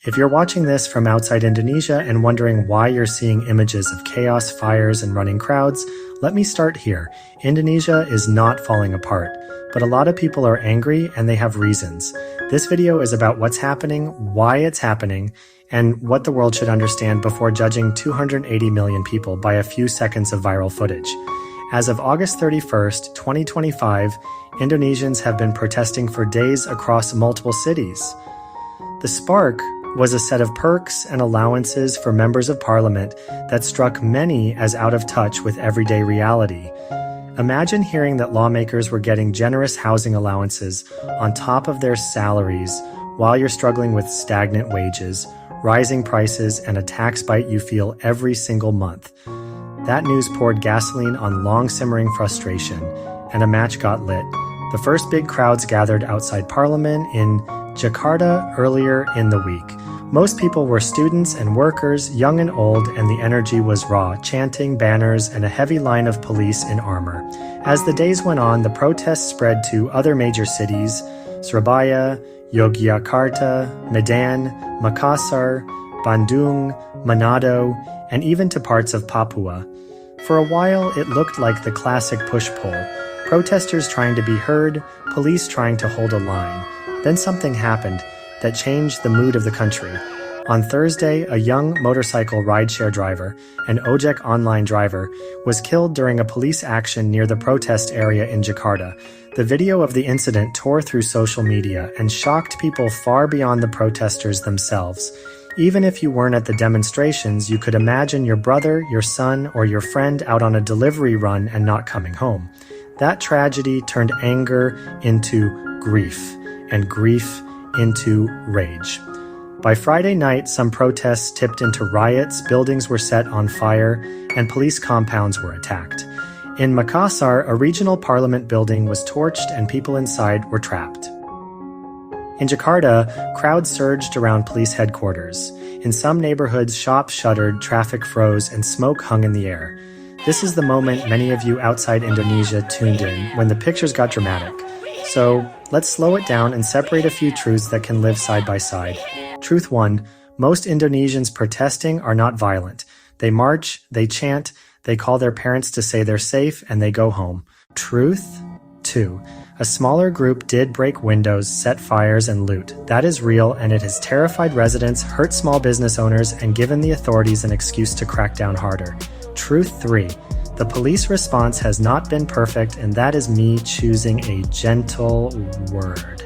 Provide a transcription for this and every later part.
If you're watching this from outside Indonesia and wondering why you're seeing images of chaos, fires, and running crowds, let me start here. Indonesia is not falling apart, but a lot of people are angry and they have reasons. This video is about what's happening, why it's happening, and what the world should understand before judging 280 million people by a few seconds of viral footage. As of August 31st, 2025, Indonesians have been protesting for days across multiple cities. The spark was a set of perks and allowances for members of parliament that struck many as out of touch with everyday reality. Imagine hearing that lawmakers were getting generous housing allowances on top of their salaries while you're struggling with stagnant wages, rising prices, and a tax bite you feel every single month. That news poured gasoline on long-simmering frustration, and a match got lit. The first big crowds gathered outside Parliament in Jakarta earlier in the week. Most people were students and workers, young and old, and the energy was raw, chanting, banners, and a heavy line of police in armor. As the days went on, the protests spread to other major cities: Surabaya, Yogyakarta, Medan, Makassar, Bandung, Manado, and even to parts of Papua. For a while, it looked like the classic push-pull. Protesters trying to be heard, police trying to hold a line. Then something happened that changed the mood of the country. On Thursday, a young motorcycle rideshare driver, an ojek online driver, was killed during a police action near the protest area in Jakarta. The video of the incident tore through social media and shocked people far beyond the protesters themselves. Even if you weren't at the demonstrations, you could imagine your brother, your son, or your friend out on a delivery run and not coming home. That tragedy turned anger into grief, and grief into rage. By Friday night, some protests tipped into riots, buildings were set on fire, and police compounds were attacked. In Makassar, a regional parliament building was torched and people inside were trapped. In Jakarta, crowds surged around police headquarters. In some neighborhoods, shops shuttered, traffic froze, and smoke hung in the air. This is the moment many of you outside Indonesia tuned in, when the pictures got dramatic. So, let's slow it down and separate a few truths that can live side by side. Truth 1. Most Indonesians protesting are not violent. They march, they chant, they call their parents to say they're safe, and they go home. Truth 2. A smaller group did break windows, set fires, and loot. That is real, and it has terrified residents, hurt small business owners, and given the authorities an excuse to crack down harder. Truth 3. The police response has not been perfect, and that is me choosing a gentle word.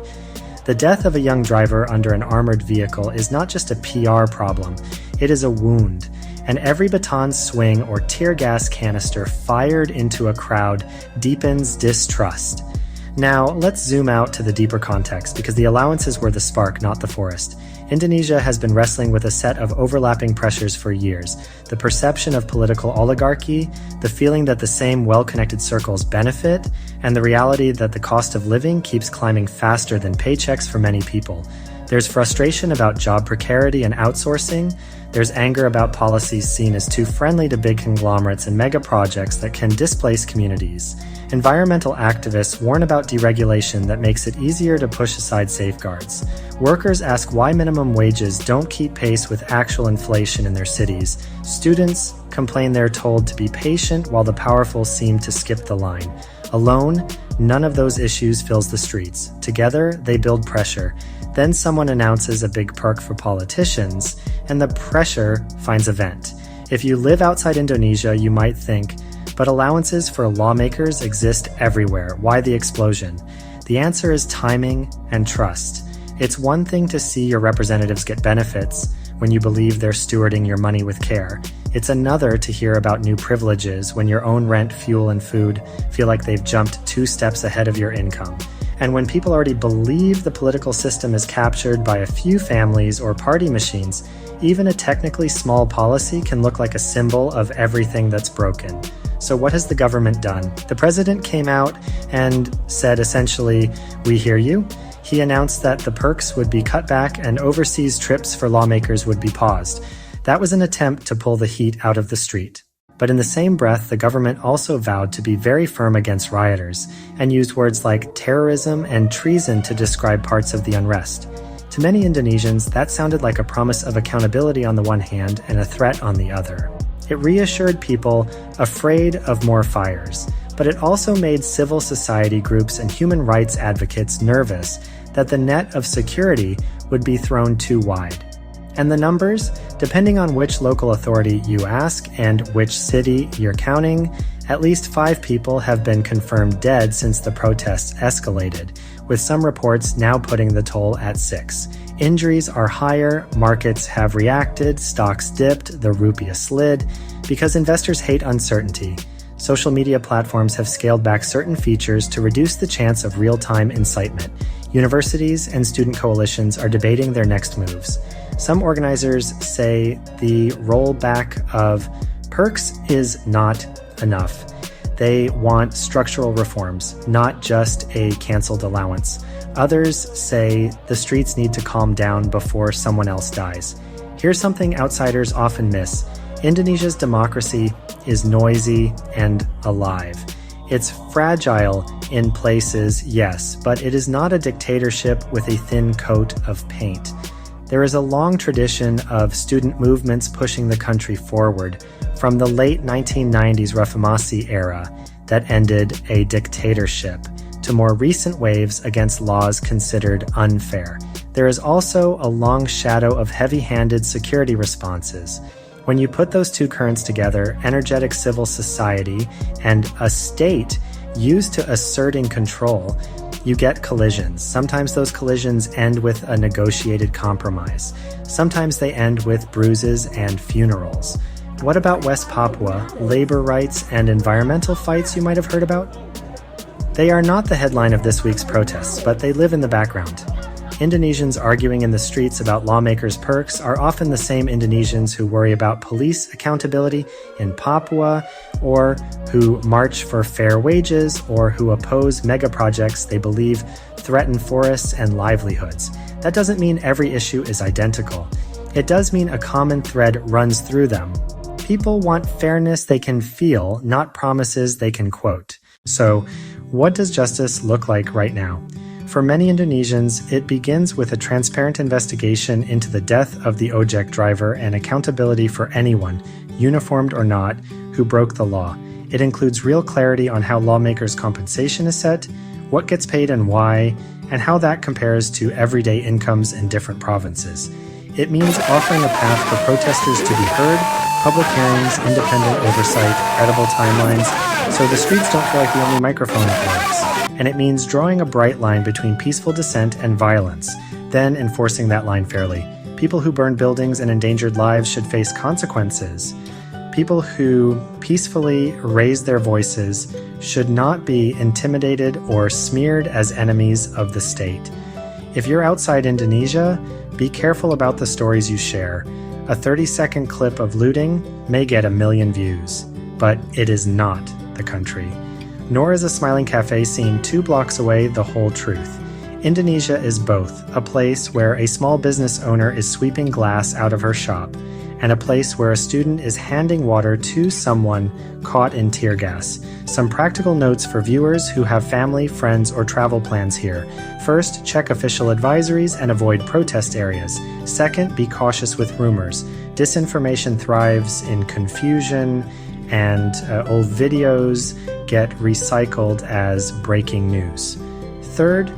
The death of a young driver under an armored vehicle is not just a PR problem, it is a wound. And every baton swing or tear gas canister fired into a crowd deepens distrust. Now, let's zoom out to the deeper context, because the allowances were the spark, not the forest. Indonesia has been wrestling with a set of overlapping pressures for years. The perception of political oligarchy, the feeling that the same well-connected circles benefit, and the reality that the cost of living keeps climbing faster than paychecks for many people. There's frustration about job precarity and outsourcing. There's anger about policies seen as too friendly to big conglomerates and mega projects that can displace communities. Environmental activists warn about deregulation that makes it easier to push aside safeguards. Workers ask why minimum wages don't keep pace with actual inflation in their cities. Students complain they're told to be patient while the powerful seem to skip the line. Alone, none of those issues fills the streets. Together, they build pressure. Then someone announces a big perk for politicians, and the pressure finds a vent. If you live outside Indonesia, you might think, but allowances for lawmakers exist everywhere. Why the explosion? The answer is timing and trust. It's one thing to see your representatives get benefits when you believe they're stewarding your money with care. It's another to hear about new privileges when your own rent, fuel, and food feel like they've jumped 2 steps ahead of your income. And when people already believe the political system is captured by a few families or party machines, even a technically small policy can look like a symbol of everything that's broken. So what has the government done? The president came out and said essentially, "We hear you." He announced that the perks would be cut back and overseas trips for lawmakers would be paused. That was an attempt to pull the heat out of the street. But in the same breath, the government also vowed to be very firm against rioters and used words like terrorism and treason to describe parts of the unrest. To many Indonesians, that sounded like a promise of accountability on the one hand and a threat on the other. It reassured people afraid of more fires, but it also made civil society groups and human rights advocates nervous that the net of security would be thrown too wide. And the numbers, depending on which local authority you ask and which city you're counting, at least 5 people have been confirmed dead since the protests escalated, with some reports now putting the toll at 6. Injuries are higher, markets have reacted, stocks dipped, the rupiah slid, because investors hate uncertainty. Social media platforms have scaled back certain features to reduce the chance of real-time incitement. Universities and student coalitions are debating their next moves. Some organizers say the rollback of perks is not enough. They want structural reforms, not just a canceled allowance. Others say the streets need to calm down before someone else dies. Here's something outsiders often miss. Indonesia's democracy is noisy and alive. It's fragile in places, yes, but it is not a dictatorship with a thin coat of paint. There is a long tradition of student movements pushing the country forward, from the late 1990s Reformasi era that ended a dictatorship, to more recent waves against laws considered unfair. There is also a long shadow of heavy-handed security responses. When you put those two currents together, energetic civil society and a state used to asserting control, you get collisions. Sometimes those collisions end with a negotiated compromise. Sometimes they end with bruises and funerals. What about West Papua, labor rights and environmental fights you might have heard about? They are not the headline of this week's protests, but they live in the background. Indonesians arguing in the streets about lawmakers' perks are often the same Indonesians who worry about police accountability in Papua, or who march for fair wages, or who oppose mega projects they believe threaten forests and livelihoods. That doesn't mean every issue is identical. It does mean a common thread runs through them. People want fairness they can feel, not promises they can quote. So, what does justice look like right now? For many Indonesians, it begins with a transparent investigation into the death of the ojek driver and accountability for anyone, uniformed or not, who broke the law. It includes real clarity on how lawmakers' compensation is set, what gets paid and why, and how that compares to everyday incomes in different provinces. It means offering a path for protesters to be heard, public hearings, independent oversight, credible timelines, so the streets don't feel like the only microphone that works. And it means drawing a bright line between peaceful dissent and violence, then enforcing that line fairly. People who burn buildings and endangered lives should face consequences. People who peacefully raise their voices should not be intimidated or smeared as enemies of the state. If you're outside Indonesia, be careful about the stories you share. A 30-second clip of looting may get 1 million views, but it is not the country. Nor is a smiling cafe seen 2 blocks away the whole truth. Indonesia is both a place where a small business owner is sweeping glass out of her shop, and a place where a student is handing water to someone caught in tear gas. Some practical notes for viewers who have family, friends, or travel plans here. First, check official advisories and avoid protest areas. Second, be cautious with rumors. Disinformation thrives in confusion, and old videos get recycled as breaking news. Third,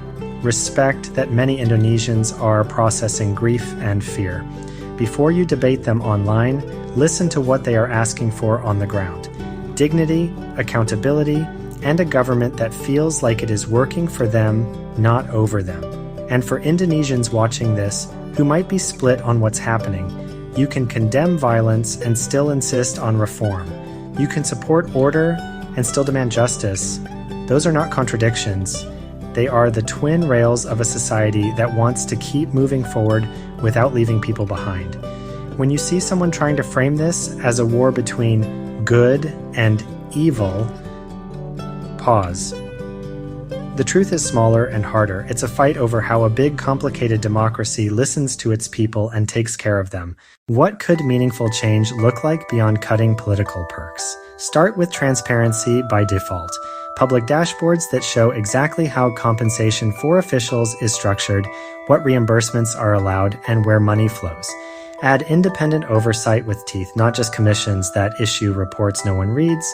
respect that many Indonesians are processing grief and fear. Before you debate them online, listen to what they are asking for on the ground. Dignity, accountability, and a government that feels like it is working for them, not over them. And for Indonesians watching this, who might be split on what's happening, you can condemn violence and still insist on reform. You can support order and still demand justice. Those are not contradictions. They are the twin rails of a society that wants to keep moving forward without leaving people behind. When you see someone trying to frame this as a war between good and evil, pause. The truth is smaller and harder. It's a fight over how a big, complicated democracy listens to its people and takes care of them. What could meaningful change look like beyond cutting political perks? Start with transparency by default. public dashboards that show exactly how compensation for officials is structured, what reimbursements are allowed, and where money flows. Add independent oversight with teeth, not just commissions that issue reports no one reads.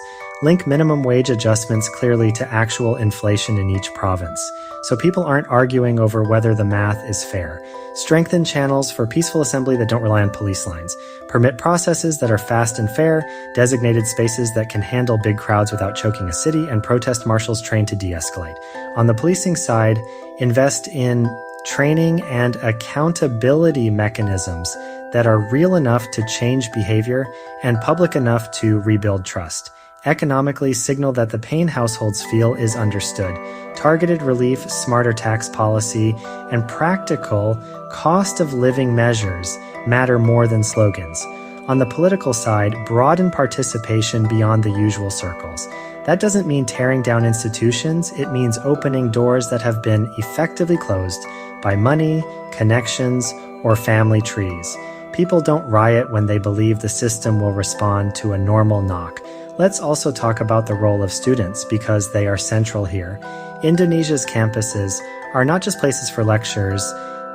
Link minimum wage adjustments clearly to actual inflation in each province, so people aren't arguing over whether the math is fair. Strengthen channels for peaceful assembly that don't rely on police lines. Permit processes that are fast and fair, designated spaces that can handle big crowds without choking a city, and protest marshals trained to de-escalate. On the policing side, invest in training and accountability mechanisms that are real enough to change behavior and public enough to rebuild trust. Economically, signal that the pain households feel is understood. Targeted relief, smarter tax policy, and practical cost of living measures matter more than slogans. On the political side, broaden participation beyond the usual circles. That doesn't mean tearing down institutions, it means opening doors that have been effectively closed by money, connections, or family trees. People don't riot when they believe the system will respond to a normal knock. Let's also talk about the role of students because they are central here. Indonesia's campuses are not just places for lectures,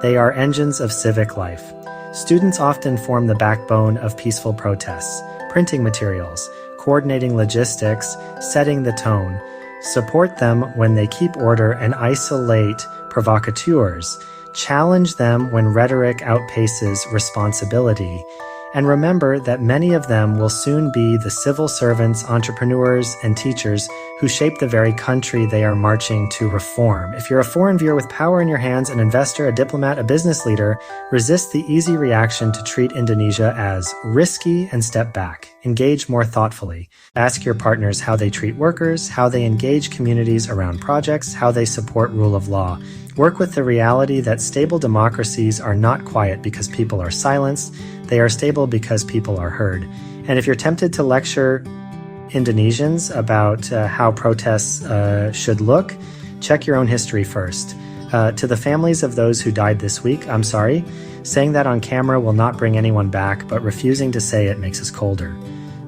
they are engines of civic life. Students often form the backbone of peaceful protests, printing materials, coordinating logistics, setting the tone. Support them when they keep order and isolate provocateurs. Challenge them when rhetoric outpaces responsibility. And remember that many of them will soon be the civil servants, entrepreneurs, and teachers who shape the very country they are marching to reform. If you're a foreign viewer with power in your hands, an investor, a diplomat, a business leader, resist the easy reaction to treat Indonesia as risky and step back. Engage more thoughtfully. Ask your partners how they treat workers, how they engage communities around projects, how they support rule of law. Work with the reality that stable democracies are not quiet because people are silenced. They are stable because people are heard. And if you're tempted to lecture Indonesians about how protests should look, check your own history first. To the families of those who died this week, I'm sorry. Saying that on camera will not bring anyone back, but refusing to say it makes us colder.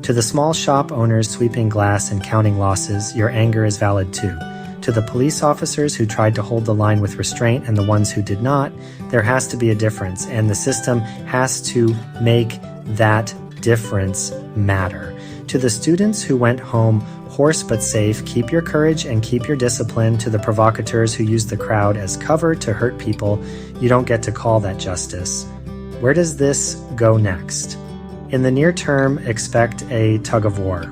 To the small shop owners sweeping glass and counting losses, your anger is valid too. To the police officers who tried to hold the line with restraint and the ones who did not, there has to be a difference, and the system has to make that difference matter. To the students who went home hoarse but safe, keep your courage and keep your discipline. To the provocateurs who use the crowd as cover to hurt people, you don't get to call that justice. Where does this go next? In the near term, expect a tug of war.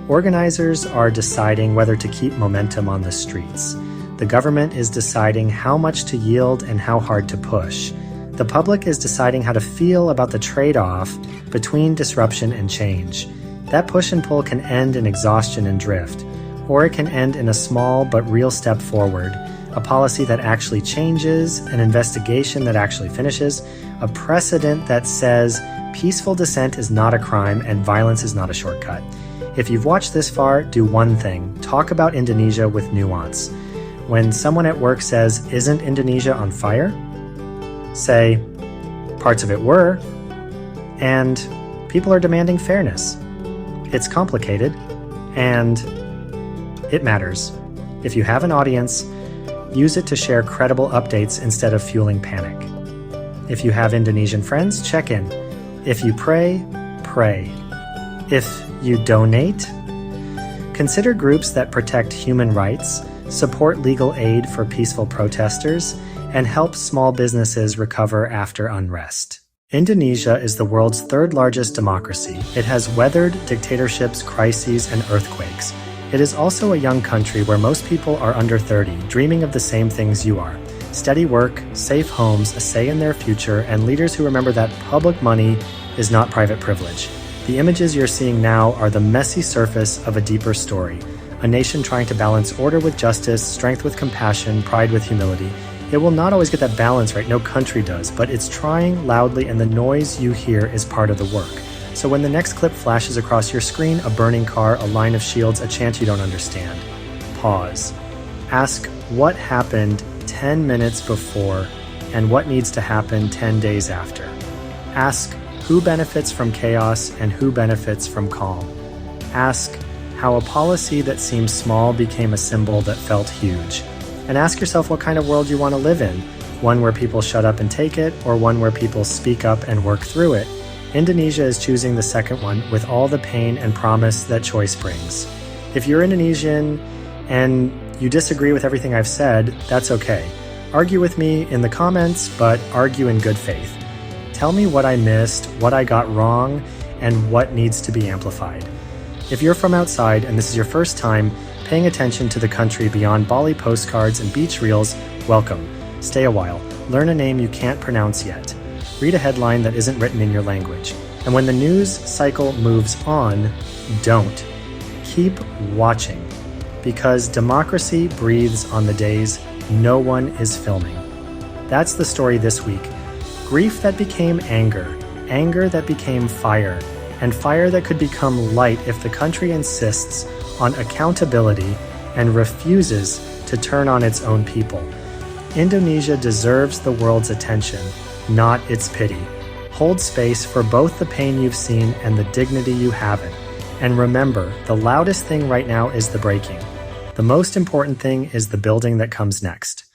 Organizers are deciding whether to keep momentum on the streets. The government is deciding how much to yield and how hard to push. The public is deciding how to feel about the trade-off between disruption and change. That push and pull can end in exhaustion and drift, or it can end in a small but real step forward, a policy that actually changes, an investigation that actually finishes, a precedent that says peaceful dissent is not a crime and violence is not a shortcut. If you've watched this far, do one thing. Talk about Indonesia with nuance. When someone at work says, "Isn't Indonesia on fire?" say, "Parts of it were," and people are demanding fairness. It's complicated, and it matters. If you have an audience, use it to share credible updates instead of fueling panic. If you have Indonesian friends, check in. If you pray, pray. If you donate, consider groups that protect human rights, support legal aid for peaceful protesters, and help small businesses recover after unrest. Indonesia is the world's third largest democracy. It has weathered dictatorships, crises, and earthquakes. It is also a young country where most people are under 30, dreaming of the same things you are. Steady work, safe homes, a say in their future, and leaders who remember that public money is not private privilege. The images you're seeing now are the messy surface of a deeper story. A nation trying to balance order with justice, strength with compassion, pride with humility. It will not always get that balance right, no country does, but it's trying loudly and the noise you hear is part of the work. So when the next clip flashes across your screen, a burning car, a line of shields, a chant you don't understand, pause. Ask what happened 10 minutes before and what needs to happen 10 days after. Ask who benefits from chaos and who benefits from calm. Ask how a policy that seemed small became a symbol that felt huge. And ask yourself what kind of world you want to live in, one where people shut up and take it, or one where people speak up and work through it. Indonesia is choosing the second one with all the pain and promise that choice brings. If you're Indonesian and you disagree with everything I've said, that's okay. Argue with me in the comments, but argue in good faith. Tell me what I missed, what I got wrong, and what needs to be amplified. If you're from outside and this is your first time paying attention to the country beyond Bali postcards and beach reels, welcome. Stay a while. Learn a name you can't pronounce yet. Read a headline that isn't written in your language. And when the news cycle moves on, don't. Keep watching. Because democracy breathes on the days no one is filming. That's the story this week. Grief that became anger, anger that became fire, and fire that could become light if the country insists on accountability and refuses to turn on its own people. Indonesia deserves the world's attention, not its pity. Hold space for both the pain you've seen and the dignity you haven't. And remember, the loudest thing right now is the breaking. The most important thing is the building that comes next.